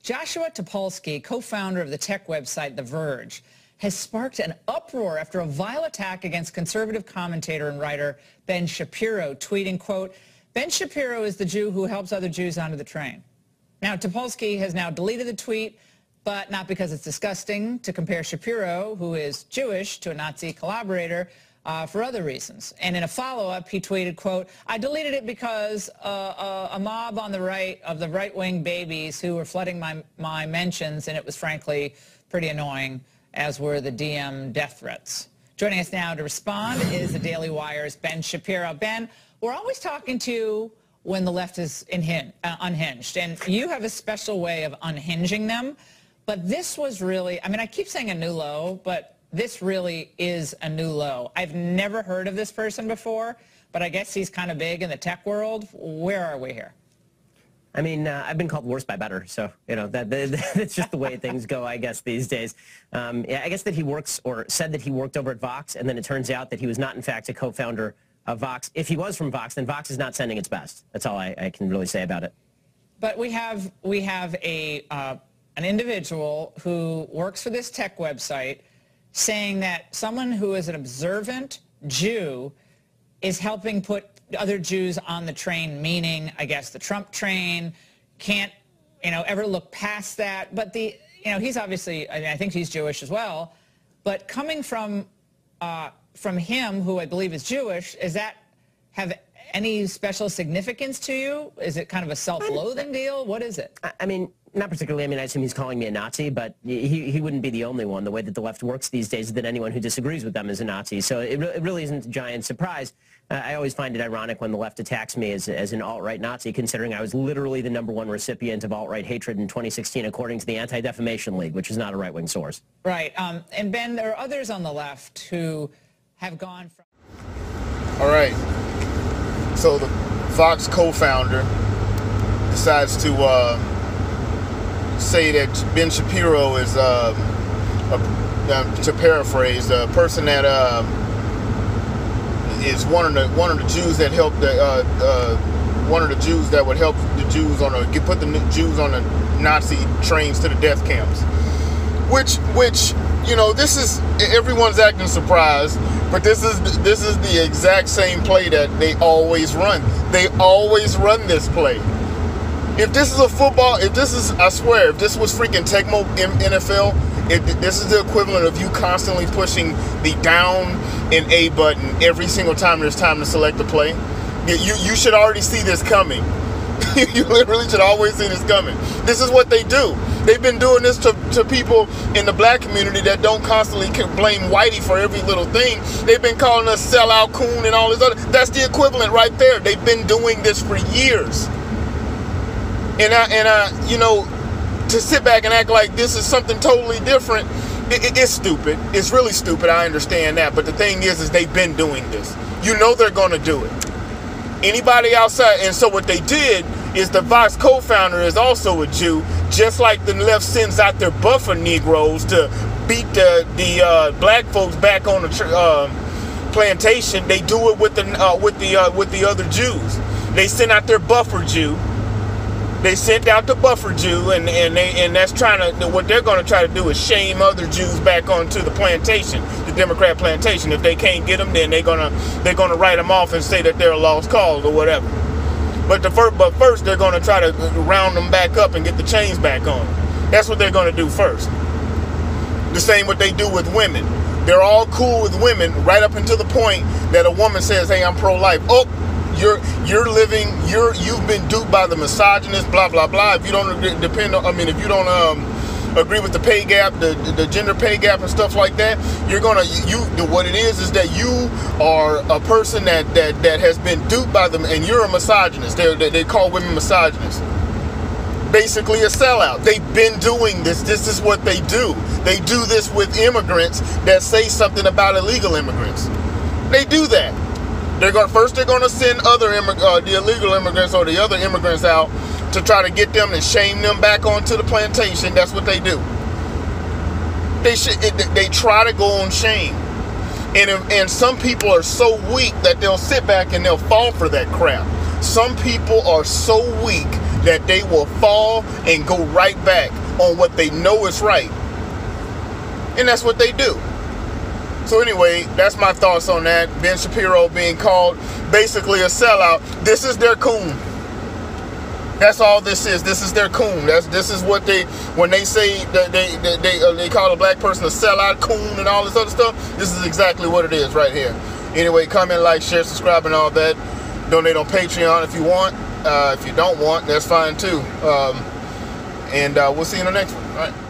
Joshua Topolsky, co-founder of the tech website The Verge, has sparked an uproar after a vile attack against conservative commentator and writer Ben Shapiro, tweeting, quote, "Ben Shapiro is the Jew who helps other Jews onto the train." Now, Topolsky has now deleted the tweet, but not because it's disgusting to compare Shapiro, who is Jewish, to a Nazi collaborator, for other reasons. And in a follow-up, he tweeted, quote, "I deleted it because a mob on the right of the right-wing babies who were flooding my mentions, and it was frankly pretty annoying, as were the DM death threats." Joining us now to respond is the Daily Wire's Ben Shapiro. Ben, we're always talking to you when the left is unhinged, and you have a special way of unhinging them. But this was really, I mean, I keep saying a new low, but this really is a new low. I've never heard of this person before, but I guess he's kind of big in the tech world. Where are we here? I mean, I've been called worse by better, so, you know, that's just the way things go, I guess, these days. Yeah, I guess that he works, or said that he worked over at VOX, and then it turns out that he was not, in fact, a co-founder of VOX. If he was from VOX, then VOX is not sending its best. That's all I can really say about it. But we have an individual who works for this tech website saying that someone who is an observant Jew is helping put other Jews on the train, meaning, I guess, the Trump train, can't, you know, ever look past that. But he's obviously, I mean, I think he's Jewish as well. But coming from him, who I believe is Jewish, does that have any special significance to you? Is it kind of a self-loathing deal? What is it? I mean, not particularly. I mean, I assume he's calling me a Nazi, but he wouldn't be the only one. The way that the left works these days is that anyone who disagrees with them is a Nazi. So it really isn't a giant surprise. I always find it ironic when the left attacks me as an alt-right Nazi, considering I was literally the #1 recipient of alt-right hatred in 2016, according to the Anti-Defamation League, which is not a right-wing source. Right. And Ben, there are others on the left who have gone from... All right. So the VOX co-founder decides to say that Ben Shapiro is, to paraphrase, a person that is one of the Jews that helped one of the Jews that would help the Jews put the Jews on the Nazi trains to the death camps. Which you know, this is, everyone's acting surprised, but this is the exact same play that they always run. They always run this play. If this is a football, I swear, if this was freaking Tecmo NFL, this is the equivalent of you constantly pushing the down and A button every single time there's time to select a play. You should already see this coming. You literally should always see this coming. This is what they do. They've been doing this to people in the black community that don't constantly blame Whitey for every little thing. They've been calling us sellout, coon, and all this other. That's the equivalent right there. They've been doing this for years. And you know, to sit back and act like this is something totally different, it's stupid. It's really stupid. I understand that. But the thing is they've been doing this. You know they're going to do it. Anybody outside, and so what they did is the VOX co-founder is also a Jew, just like the left sends out their buffer Negroes to beat the black folks back on the plantation. They do it with the other Jews. They send out their buffer Jew. They sent out the buffer Jew, and that's what they're going to try to do is shame other Jews back onto the plantation, the Democrat plantation. If they can't get them, then they're gonna write them off and say that they're a lost cause or whatever. But first they're going to try to round them back up and get the chains back on. That's what they're going to do first. The same what they do with women. They're all cool with women right up until the point that a woman says, "Hey, I'm pro-life." Oh, you've been duped by the misogynist, blah blah blah. If you don't if you don't agree with the pay gap, the gender pay gap and stuff like that, what it is that you are a person that has been duped by them, and you're a misogynist. They call women misogynists. Basically a sellout. They've been doing this. This is what they do. They do this with immigrants that say something about illegal immigrants. They do that. They're going to send the illegal immigrants or the other immigrants out to try to get them and shame them back onto the plantation. That's what they do. They try to go on shame, and some people are so weak that they'll sit back and they'll fall for that crap. Some people are so weak that they will fall and go right back on what they know is right. And that's what they do. So anyway, that's my thoughts on that. Ben Shapiro being called basically a sellout. This is their coon. That's all this is. This is their coon. This is what they, when they say that they call a black person a sellout, coon, and all this other stuff. This is exactly what it is right here. Anyway, comment, like, share, subscribe, and all that. Donate on Patreon if you want. If you don't want, that's fine too. And we'll see you in the next one. All right.